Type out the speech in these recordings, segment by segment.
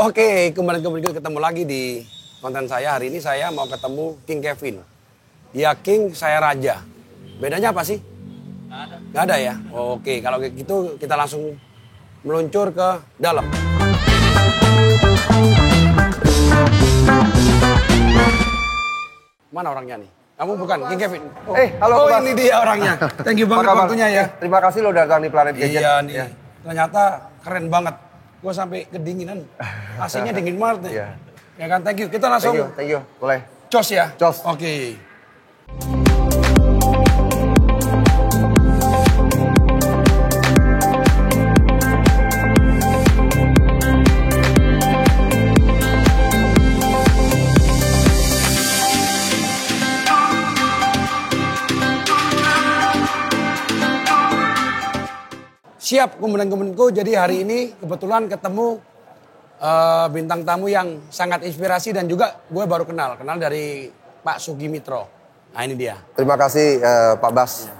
Oke, kembali ketemu lagi di konten saya. Hari ini saya mau ketemu King Kevin. Dia King, saya Raja. Bedanya apa sih? Nggak ada. Nggak ada ya? Oke, kalau gitu kita langsung meluncur ke dalam. Mana orangnya nih? Kamu bukan King Kevin? Halo Mas. Ini dia orangnya. Thank you banget waktunya ya. Terima kasih lo datang di Planet Gadget. Iya nih, ternyata keren banget. Gue sampai kedinginan. AC-nya dingin banget nih. Iya. Ya kan, thank you. Kita langsung Thank you. Boleh. cos ya? Cos. Oke. Siap komandan-komandanku, jadi hari ini kebetulan ketemu bintang tamu yang sangat inspirasi dan juga gue baru kenal dari Pak Sugimitro. Nah ini dia. Terima kasih Pak Bas.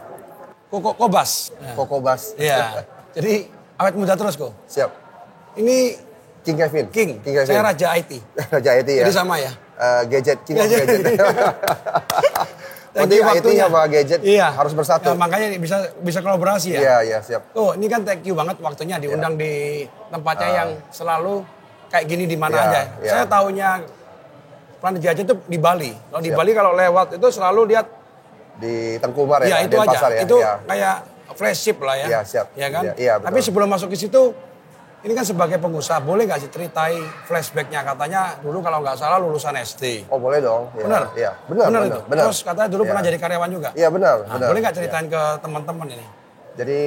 Kobas. Koko Bas. Iya, jadi awet muda terus kok. Siap. Ini King Kevin. King, Kevin. saya Raja IT. Raja IT ya. Jadi sama ya? Gadget, King of Gadget. Thank you IT waktunya. sama gadget harus bersatu. Ya, makanya bisa kolaborasi ya? Iya, siap. Oh, ini kan thank you banget waktunya diundang di tempatnya yang selalu kayak gini di mana aja. Saya tahunya Planet Gadget itu di Bali. Kalau di Bali kalau lewat itu selalu lihat di Tengkumar ya, itu aja. Pasar ya. Itu kayak flagship lah ya. Iya, siap. Ya kan? Iya, tapi sebelum masuk ke situ, ini kan sebagai pengusaha, boleh nggak sih ceritai flashbacknya? Katanya dulu kalau nggak salah lulusan SD. Oh boleh dong. Ya, Benar? Iya, benar itu? benar. Terus katanya dulu pernah jadi karyawan juga? Iya benar. Boleh nggak ceritain ke teman-teman ini? Jadi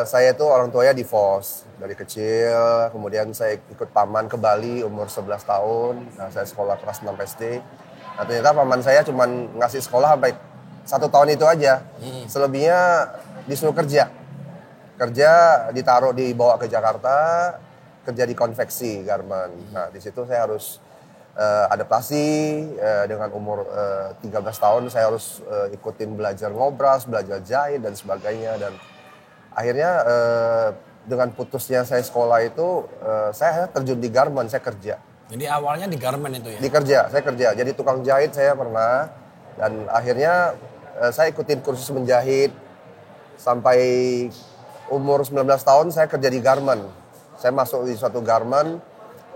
saya tuh orang tuanya divorce dari kecil, kemudian saya ikut paman ke Bali umur 11 tahun. Nah, saya sekolah kelas 6 SD. Nah, ternyata paman saya cuma ngasih sekolah sampai 1 tahun itu aja. Selebihnya disuruh kerja. Kerja dibawa ke Jakarta, kerja di konveksi garment. Nah, di situ saya harus adaptasi dengan umur 13 tahun saya harus ikutin belajar ngobras, belajar jahit dan sebagainya, dan akhirnya dengan putusnya saya sekolah itu saya terjun di garment, saya kerja. Jadi awalnya di garment itu ya? Saya kerja. Jadi tukang jahit saya pernah, dan akhirnya saya ikutin kursus menjahit sampai umur 19 tahun saya kerja di garment. Saya masuk di suatu garment.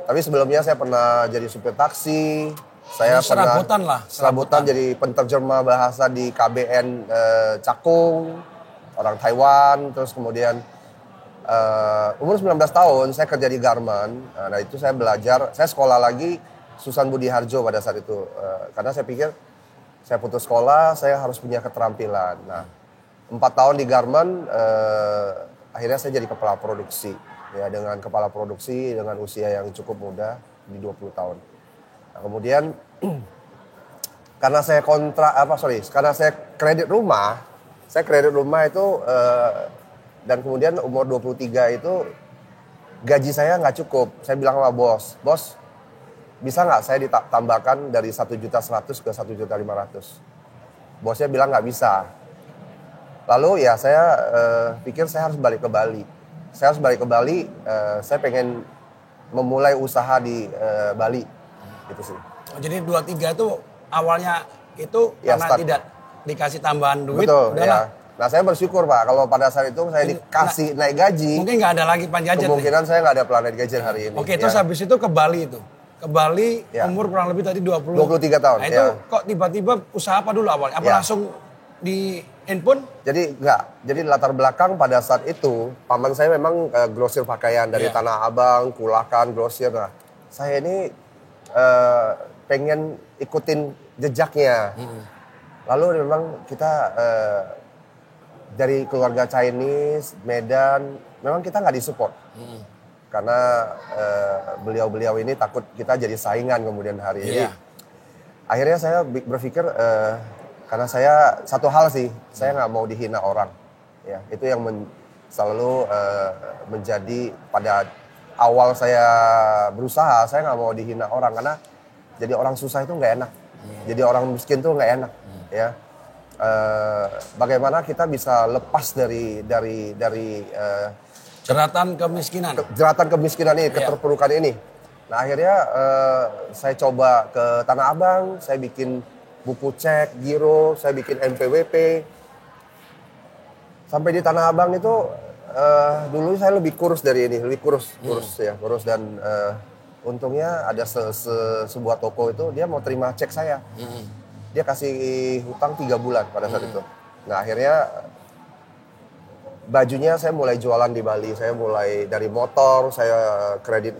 Tapi sebelumnya saya pernah jadi supir taksi, saya serabutan jadi penterjemah bahasa di KBN Cakung, orang Taiwan. Terus kemudian umur 19 tahun saya kerja di garment. Nah itu saya belajar, saya sekolah lagi Susan Budi Harjo pada saat itu. Karena saya pikir saya putus sekolah, saya harus punya keterampilan. Nah 4 tahun di garment, akhirnya saya jadi kepala produksi. Ya, dengan kepala produksi dengan usia yang cukup muda di 20 tahun. Nah, kemudian karena saya karena saya kredit rumah itu dan kemudian umur 23 itu gaji saya nggak cukup. Saya bilang sama bos, bisa nggak saya ditambahkan dari 1.100.000 ke 1.500.000? Bosnya bilang nggak bisa. Lalu ya saya pikir saya harus balik ke Bali. Saya saya pengen memulai usaha di Bali, gitu sih. Oh, jadi 23 itu awalnya itu ya, karena tidak dikasih tambahan duit. Betul, ya. Nah saya bersyukur Pak, kalau pada saat itu saya dikasih naik gaji. Mungkin nggak ada lagi Planet Gadget. Kemungkinan saya nggak ada Planet Gadget hari ini. Oke, terus habis itu ke Bali itu. Ke Bali umur kurang lebih tadi 23 tahun. Nah itu kok tiba-tiba usaha apa dulu awalnya? Apa langsung di handphone? Jadi enggak. Jadi latar belakang pada saat itu, paman saya memang grosir pakaian dari Tanah Abang, Kulakan, grosir. Nah, saya ini pengen ikutin jejaknya. Lalu memang kita dari keluarga Chinese, Medan, memang kita nggak disupport. Karena beliau-beliau ini takut kita jadi saingan kemudian hari ini. Akhirnya saya berpikir, karena saya satu hal sih, saya nggak mau dihina orang, ya itu yang selalu menjadi pada awal saya berusaha, saya nggak mau dihina orang karena jadi orang susah itu nggak enak, jadi orang miskin itu nggak enak, ya. Bagaimana kita bisa lepas dari jeratan kemiskinan. Jeratan kemiskinan ini, keterpurukan ini. Nah akhirnya saya coba ke Tanah Abang, saya bikin buku cek, giro, saya bikin NPWP. Sampai di Tanah Abang itu dulu saya lebih kurus dari ini, lebih kurus dan untungnya ada sebuah toko itu dia mau terima cek saya. Dia kasih hutang 3 bulan pada saat itu. Nah akhirnya bajunya saya mulai jualan di Bali. Saya mulai dari motor, saya kredit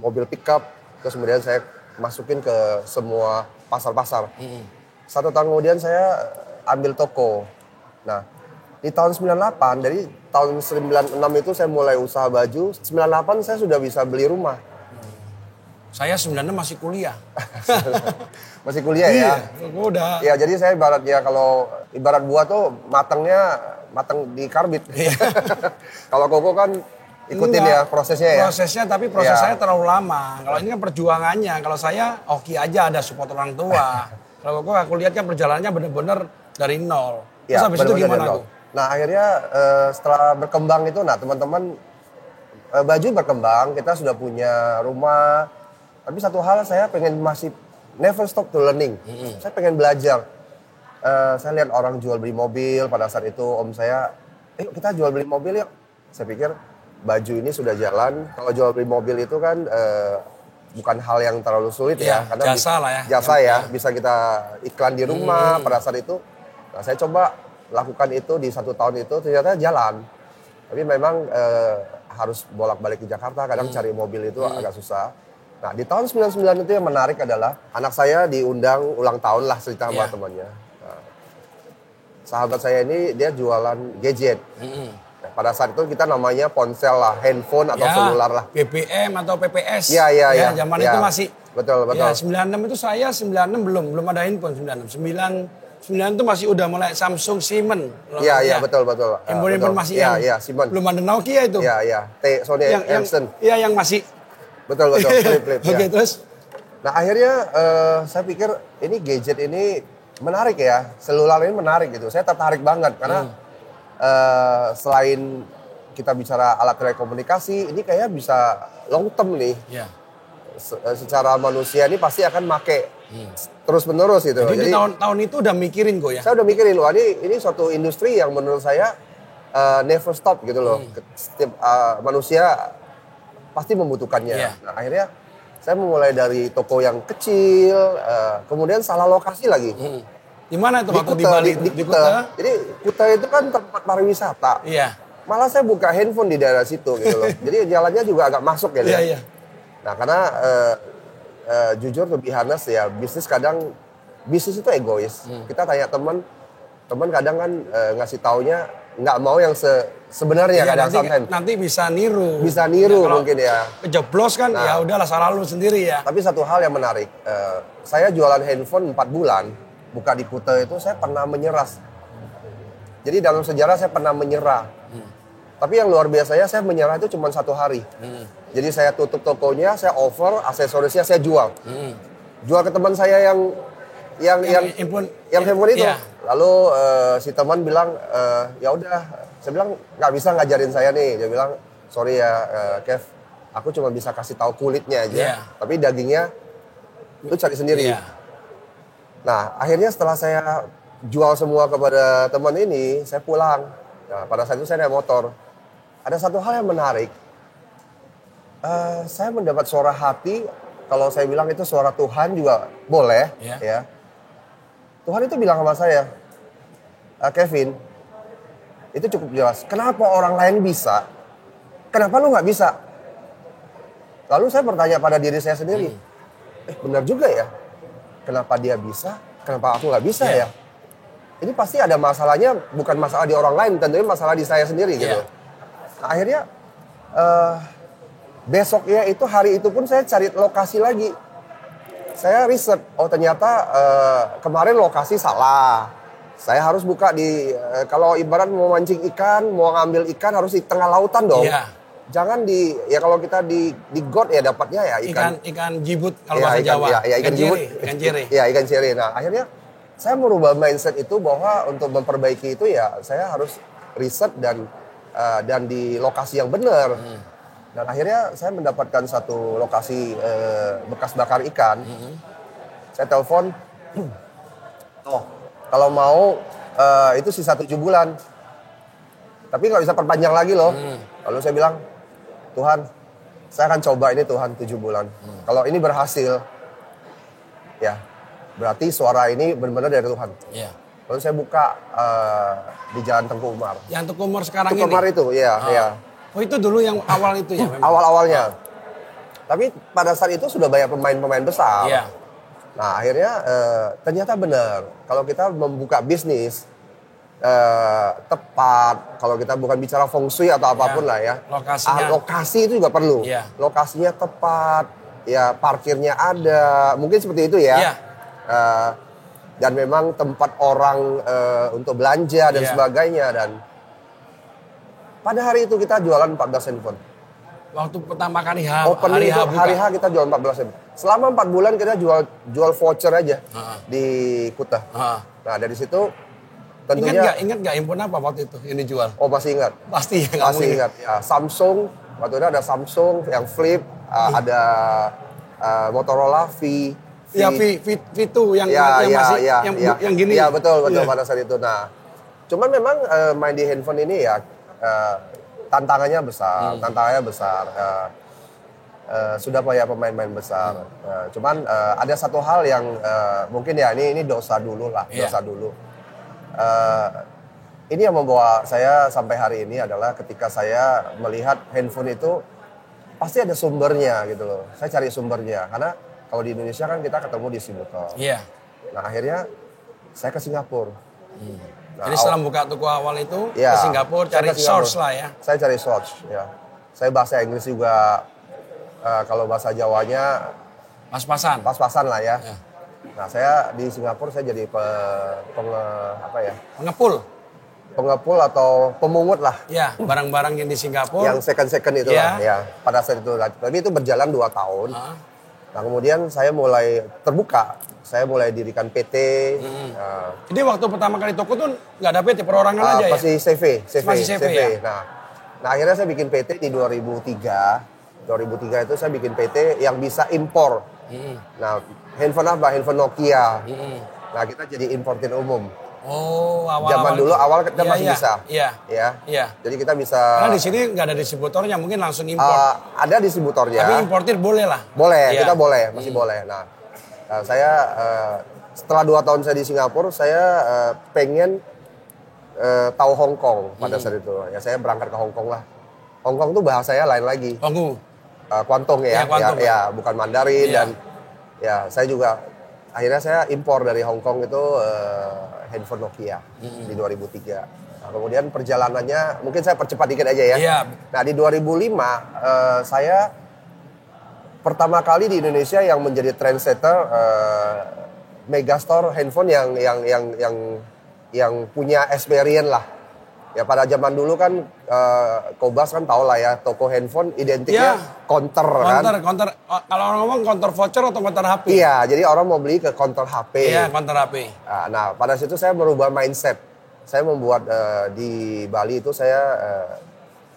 mobil pickup, terus kemudian saya masukin ke semua pasar-pasar. 1 tahun kemudian saya ambil toko. Nah, di tahun 98, dari tahun 96 itu saya mulai usaha baju, 98 saya sudah bisa beli rumah. Saya 96 masih kuliah. Masih kuliah ya? Iya, udah. Ya, jadi saya kalau ibarat buah tuh matang di karbit. Kalau koko kan ikutin ya prosesnya ya. Prosesnya tapi proses saya terlalu lama. Kalau ini kan perjuangannya. Kalau saya oke aja ada support orang tua. Kalau koko aku lihat kan perjalanannya benar-benar dari nol. Terus habis itu gimana aku? Nah akhirnya setelah berkembang itu, nah teman-teman baju berkembang, kita sudah punya rumah. Tapi satu hal saya masih never stop to learning. Saya pengen belajar. Saya lihat orang jual beli mobil, pada saat itu om saya, kita jual beli mobil yuk. Saya pikir baju ini sudah jalan, kalau jual beli mobil itu kan bukan hal yang terlalu sulit ya. Karena jasa lah ya. Jasa ya, bisa kita iklan di rumah pada saat itu. Nah saya coba lakukan itu di 1 tahun itu, ternyata jalan. Tapi memang harus bolak-balik ke Jakarta, kadang cari mobil itu agak susah. Nah di tahun 99 itu yang menarik adalah anak saya diundang ulang tahun lah cerita sama temannya. Nah, sahabat saya ini dia jualan gadget. Nah, pada saat itu kita namanya ponsel lah, handphone atau selular lah. BBM atau PPS. Iya. Zaman itu masih. Betul. Ya, 96 itu saya 96 belum ada handphone 96. 9 itu masih udah mulai Samsung, Siemens. Iya, betul. Handphone masih Siemens. Belum ada Nokia itu. Iya. Sony Ericsson. Iya, yang masih. Betul. Flip. Oke, terus? Nah, akhirnya saya pikir ini gadget ini menarik ya. Selular ini menarik gitu. Saya tertarik banget karena selain kita bicara alat telekomunikasi, ini kayak bisa long term nih. Iya. Secara manusia ini pasti akan make terus menerus gitu. Jadi tahun itu udah mikirin kok ya? Saya udah mikirin, wah ini suatu industri yang menurut saya never stop gitu loh. Setiap manusia pasti membutuhkannya. Nah akhirnya saya memulai dari toko yang kecil, kemudian salah lokasi lagi. Di mana itu waktu di Bali? Di Kuta. Jadi Kuta itu kan tempat pariwisata. Iya. Malah saya buka handphone di daerah situ gitu loh. Jadi jalannya juga agak masuk ya. Iya. Nah karena jujur to be honest ya, bisnis itu egois. Kita tanya teman kadang kan ngasih taunya nggak mau yang sebenarnya kadang nanti bisa niru. Bisa niru ya, mungkin ya. Kejeblos kan ya udahlah salah lu sendiri ya. Tapi satu hal yang menarik, saya jualan handphone 4 bulan, buka di Kuta itu saya pernah menyerah. Jadi dalam sejarah saya pernah menyerah. Tapi yang luar biasanya saya menyerah itu cuma 1 hari. Jadi saya tutup tokonya, saya offer aksesorisnya saya jual. Jual ke teman saya yang handphone itu. Iya. Lalu si teman bilang ya udah, saya bilang nggak bisa ngajarin saya nih. Dia bilang sorry ya Kev, aku cuma bisa kasih tahu kulitnya aja. Tapi dagingnya itu cari sendiri. Nah akhirnya setelah saya jual semua kepada teman ini, saya pulang. Nah, pada saat itu saya naik motor. Ada satu hal yang menarik. Saya mendapat suara hati, kalau saya bilang itu suara Tuhan juga boleh. Ya. Tuhan itu bilang sama saya, Kevin, itu cukup jelas. Kenapa orang lain bisa? Kenapa lu nggak bisa? Lalu saya bertanya pada diri saya sendiri, benar juga ya. Kenapa dia bisa? Kenapa aku nggak bisa ya? Ini pasti ada masalahnya, bukan masalah di orang lain, tentunya masalah di saya sendiri gitu. Nah, akhirnya besoknya itu hari itu pun saya cari lokasi lagi. Saya riset, oh ternyata kemarin lokasi salah. Saya harus buka di, kalau ibarat mau mancing ikan, mau ngambil ikan harus di tengah lautan dong. Jangan kalau kita di got ya dapatnya ya ikan jibut kalau bahasa Jawa. Ikan jibut. Ikan cere. Ya ikan cere. Nah akhirnya saya merubah mindset itu bahwa untuk memperbaiki itu ya saya harus riset dan di lokasi yang benar. Dan akhirnya saya mendapatkan satu lokasi bekas bakar ikan. Saya telepon, oh kalau mau itu sisa 7 bulan. Tapi nggak bisa perpanjang lagi loh. Lalu saya bilang, Tuhan, saya akan coba ini Tuhan 7 bulan. Kalau ini berhasil, ya berarti suara ini benar-benar dari Tuhan. Iya. Lalu saya buka di Jalan Tengku Umar. Yang Tengku Umar sekarang Tengku Umar ini? itu, iya. Iya. Oh itu dulu yang awal itu ya? Awal-awalnya. Tapi pada saat itu sudah banyak pemain-pemain besar. Iya. Nah akhirnya ternyata benar. Kalau kita membuka bisnis tepat, kalau kita bukan bicara feng shui atau apapun lah ya. Lokasinya. Lokasi itu juga perlu. Iya. Lokasinya tepat, ya parkirnya ada. Mungkin seperti itu ya. Iya. Dan memang tempat orang untuk belanja dan Iya. sebagainya. Dan pada hari itu kita jualan 14 handphone. Waktu pertama kali Opening itu buka. hari H kita jual 14 handphone. Selama 4 bulan kita jual voucher aja di Kuta. Nah dari situ tentunya. Ingat nggak handphone apa waktu itu yang dijual? Oh masih ingat. Pasti ya. nggak Masih mungkin. ingat. Ya, Samsung. Waktu itu ada Samsung yang flip. Ada Motorola Ya V2 yang ya, masih ya, yang gini. Ya betul Iya. pada saat itu. Nah, cuman memang main di handphone ini ya tantangannya besar, sudah banyak pemain-pemain besar. Cuman ada satu hal yang mungkin ya ini dosa dulu lah, Iya. dosa dulu. Ini yang membawa saya sampai hari ini adalah ketika saya melihat handphone itu pasti ada sumbernya gitu loh. Saya cari sumbernya karena kalau di Indonesia kan kita ketemu distributor. Iya. Nah akhirnya saya ke Singapura. Nah, Jadi setelah buka toko awal itu ya, ke Singapura saya cari ke Singapura. source lah ya. Saya cari source ya. Saya bahasa Inggris juga kalau bahasa Jawanya Pas-pasan. pas-pasan lah ya. Ya. Nah saya di Singapura saya jadi pengepul atau pemungut lah. Ya, barang-barang yang di Singapura. Yang second itu Ya. lah ya. Pada saat itu. Tapi itu berjalan 2 tahun. Nah kemudian saya mulai terbuka. Saya mulai dirikan PT. Jadi waktu pertama kali toko tuh nggak ada PT, perorangan aja ya? Masih CV. Masih CV ya? Nah akhirnya saya bikin PT di 2003. 2003 itu saya bikin PT yang bisa impor. Nah handphone apa? Handphone Nokia. Nah kita jadi importir umum. Oh, Zaman dulu awal kita masih bisa. Iya. Ya. Jadi kita bisa. Karena di sini nggak ada distributornya, mungkin langsung impor. Ada distributornya. Tapi importir boleh lah. Boleh, Iya. kita boleh, masih boleh. Nah, saya setelah 2 tahun saya di Singapura, saya pengen tahu Hong Kong pada saat itu. Ya saya berangkat ke Hong Kong lah. Hong Kong tuh bahasanya lain lagi. Tunggu. Kuantong ya, Ya, Kuantong. ya, bukan Mandarin. Iya. Dan ya saya juga akhirnya saya impor dari Hong Kong itu handphone Nokia di 2003. Nah, kemudian perjalanannya mungkin saya percepat dikit aja ya. Iya. Nah di 2005 saya pertama kali di Indonesia yang menjadi trendsetter megastore handphone yang punya experience lah. Ya pada zaman dulu kan Kobas kan tau lah ya, toko handphone identiknya counter kan. Counter. Kalau orang ngomong counter voucher atau counter HP? Iya, jadi orang mau beli ke counter HP. Iya, counter HP. Nah, pada situ saya merubah mindset. Saya membuat di Bali itu saya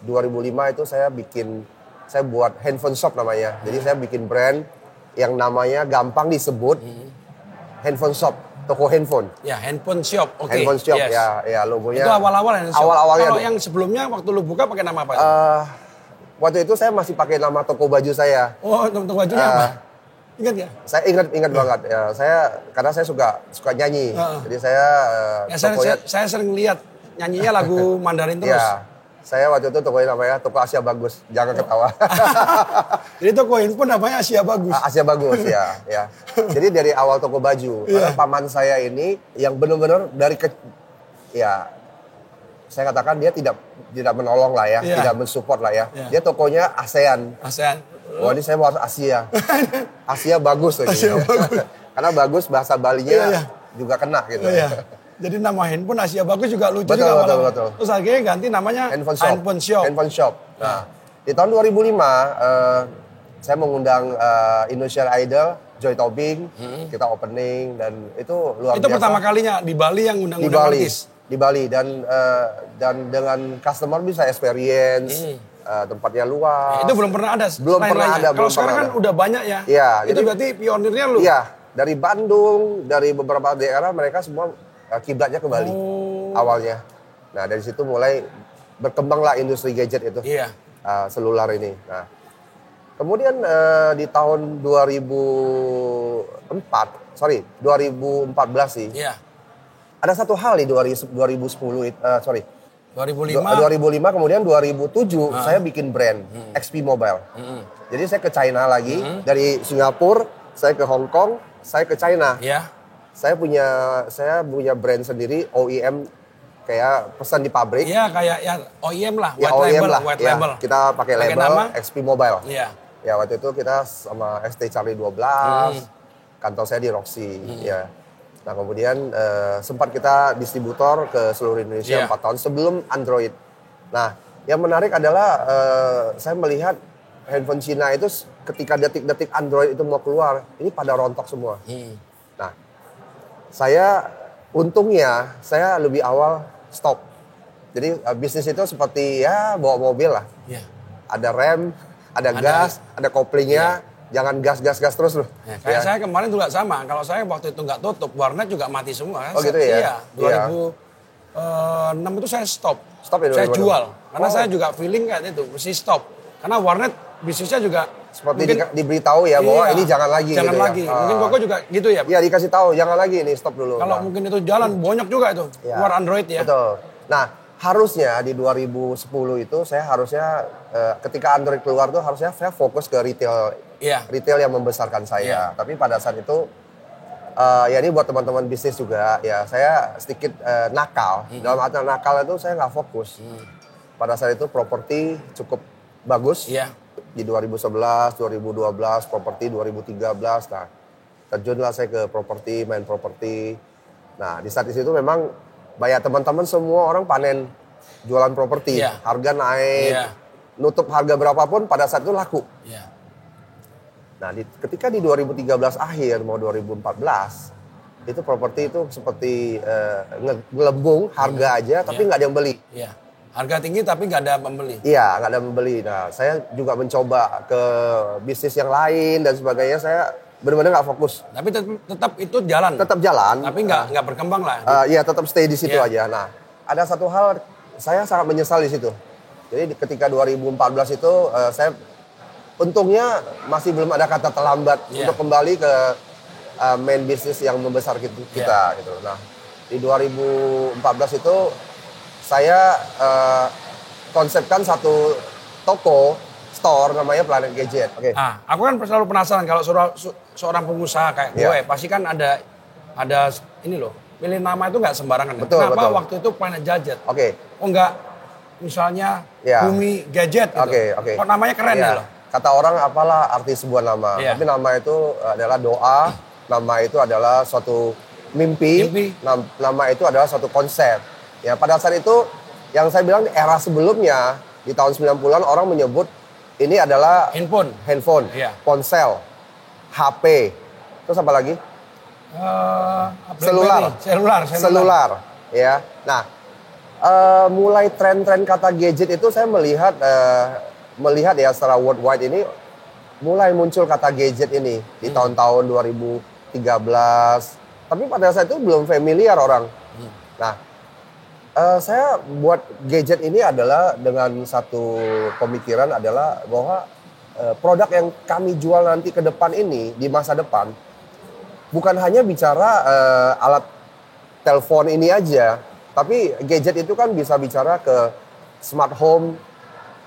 2005 itu saya buat handphone shop namanya. Jadi saya bikin brand yang namanya gampang disebut handphone shop. Toko handphone. Ya, handphone shop. Oke. Handphone shop, Yes. ya logonya. Itu awal-awal handphone shop. Awal-awalnya. Kalau yang sebelumnya waktu lu buka pakai nama apa? Waktu itu saya masih pakai nama toko baju saya. Oh, toko bajunya apa? Ingat ya? Saya ingat banget. Ya, karena saya suka nyanyi. Jadi saya saya sering lihat nyanyinya lagu Mandarin terus. Ya, saya waktu itu tokonya namanya Toko Asia Bagus. Jangan ketawa. Jadi toko handphone namanya Asia Bagus. Asia Bagus ya. Jadi dari awal toko baju. Karena paman saya ini yang benar-benar ya saya katakan dia tidak menolong lah ya, tidak mensupport lah ya. Dia tokonya ASEAN. Wah ini saya mau harus Asia. Asia bagus loh. Asia bagus. Karena bagus bahasa Balinya juga kena gitu. Jadi nama handphone Asia Bagus juga lucu betul, juga. Betul. Terus akhirnya ganti namanya handphone shop. Nah, di tahun 2005 saya mengundang Indonesian Idol, Joy Tobing, kita opening dan itu luar biasa. Itu pertama kalinya di Bali yang undang-undang artis. Di Bali dan dengan customer bisa experience. tempatnya luas. Itu belum pernah ada. Belum pernah ada. Kalau sekarang kan udah banyak ya. Iya. Itu berarti pionirnya lu. Iya, dari Bandung, dari beberapa daerah mereka semua kiblatnya ke Bali awalnya. Nah dari situ mulai berkembanglah industri gadget itu, selular ini. Nah kemudian di tahun 2014 sih. Iya. Ada satu hal di 2010, 2005 kemudian 2007 saya bikin brand XP Mobile. Jadi saya ke China lagi, dari Singapura saya ke Hong Kong, saya ke China. Iya. Saya punya brand sendiri OEM, kayak pesan di pabrik. Iya, kayak ya OEM lah, ya, white OEM label, lah. white Ya, label. kita pakai label nama? XP Mobile. Iya. Ya waktu itu kita sama ST Charlie 12, kantor saya di Roxy. Ya. Nah kemudian sempat kita distributor ke seluruh Indonesia 4 tahun sebelum Android. Nah yang menarik adalah saya melihat handphone Cina itu ketika detik-detik Android itu mau keluar, ini pada rontok semua. Nah untungnya saya lebih awal stop. Jadi bisnis itu seperti ya bawa mobil lah. Iya. Ada rem, ada gas, ada koplingnya. Jangan gas terus loh. Ya, saya kemarin juga sama. Kalau saya waktu itu nggak tutup, warnet juga mati semua. Oh gitu ya? Iya. 2006 itu saya stop. Stop ya? Saya jual. Karena saya juga feeling kayak itu, mesti stop. Karena warnet bisnisnya juga seperti mungkin, diberitahu ya bahwa ini jangan lagi. Jangan gitu lagi. Ya. Mungkin Koko juga gitu ya? Iya dikasih tahu, jangan lagi ini stop dulu. Kalau mungkin itu jalan bonyok juga itu, keluar Android ya. Betul. Nah harusnya di 2010 itu saya harusnya ketika Android keluar tuh harusnya saya fokus ke retail. Retail yang membesarkan saya. Tapi pada saat itu ya ini buat teman-teman bisnis juga ya saya sedikit nakal. Dalam arti nakal itu saya nggak fokus. Pada saat itu properti cukup bagus. Di 2011, 2012, properti 2013. Nah terjunlah saya ke properti, main properti. Nah di saat itu memang banyak teman-teman semua orang panen jualan properti. Harga naik, nutup harga berapapun pada saat itu laku. Nah, ketika di 2013 akhir mau 2014 itu properti itu seperti ngelembung harga aja tapi nggak ada yang beli. Harga tinggi tapi nggak ada pembeli. Iya, nggak ada pembeli. Nah, saya juga mencoba ke bisnis yang lain dan sebagainya. Saya benar-benar nggak fokus. Tapi tetap itu jalan. Tetap jalan. Tapi nggak berkembang lah. Iya, tetap stay di situ aja. Nah, ada satu hal saya sangat menyesal di situ. Jadi ketika 2014 itu saya untungnya masih belum ada kata terlambat untuk kembali ke main bisnis yang membesar kita gitu. Nah, di 2014 itu saya konsepkan satu toko store namanya Planet Gadget. Oke. Aku kan selalu penasaran kalau seorang pengusaha kayak gue pasti kan ada ini loh. Pilih nama itu nggak sembarangan. Kenapa waktu itu Planet Gadget? Oh nggak misalnya Bumi Gadget gitu. Kok namanya keren ya loh. Kata orang apalah arti sebuah nama. Tapi nama itu adalah doa, nama itu adalah suatu mimpi. Nama itu adalah suatu konsep. Ya pada saat itu yang saya bilang di era sebelumnya di tahun 90-an orang menyebut ini adalah handphone, ponsel, HP. Terus apa lagi? Selular. Ya. Nah, mulai tren-tren kata gadget itu saya melihat ya secara worldwide ini mulai muncul kata gadget ini di tahun-tahun 2013. Tapi pada saat itu belum familiar orang. Nah, saya buat gadget ini adalah dengan satu pemikiran adalah bahwa produk yang kami jual nanti ke depan ini di masa depan bukan hanya bicara alat telepon ini aja, tapi gadget itu kan bisa bicara ke smart home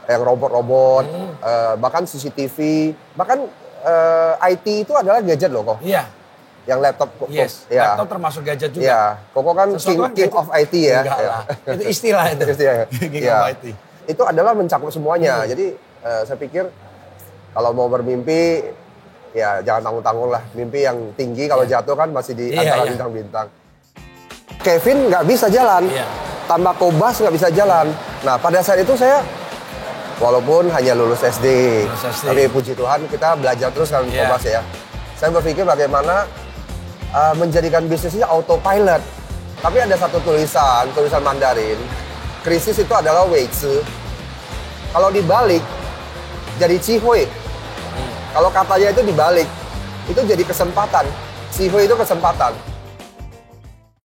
yang robot-robot, bahkan CCTV, bahkan IT itu adalah gadget loh kok. Iya. Yang laptop, laptop termasuk gadget juga. Iya, Koko kan king of IT ya. Enggak lah, itu istilah itu. King of IT. Itu adalah mencakup semuanya. Jadi saya pikir kalau mau bermimpi, ya jangan tanggung-tanggung lah. Mimpi yang tinggi kalau jatuh kan masih di antara bintang-bintang. Kevin nggak bisa jalan, tambah Kobas nggak bisa jalan. Nah pada saat itu saya, walaupun hanya lulus SD, tapi puji Tuhan kita belajar terus kan Kobas ya. Saya berpikir bagaimana menjadikan bisnisnya autopilot. Tapi ada satu tulisan Mandarin. Krisis itu adalah Weizi. Kalau dibalik, jadi cihoy. Kalau katanya itu dibalik, itu jadi kesempatan. Cihoy itu kesempatan.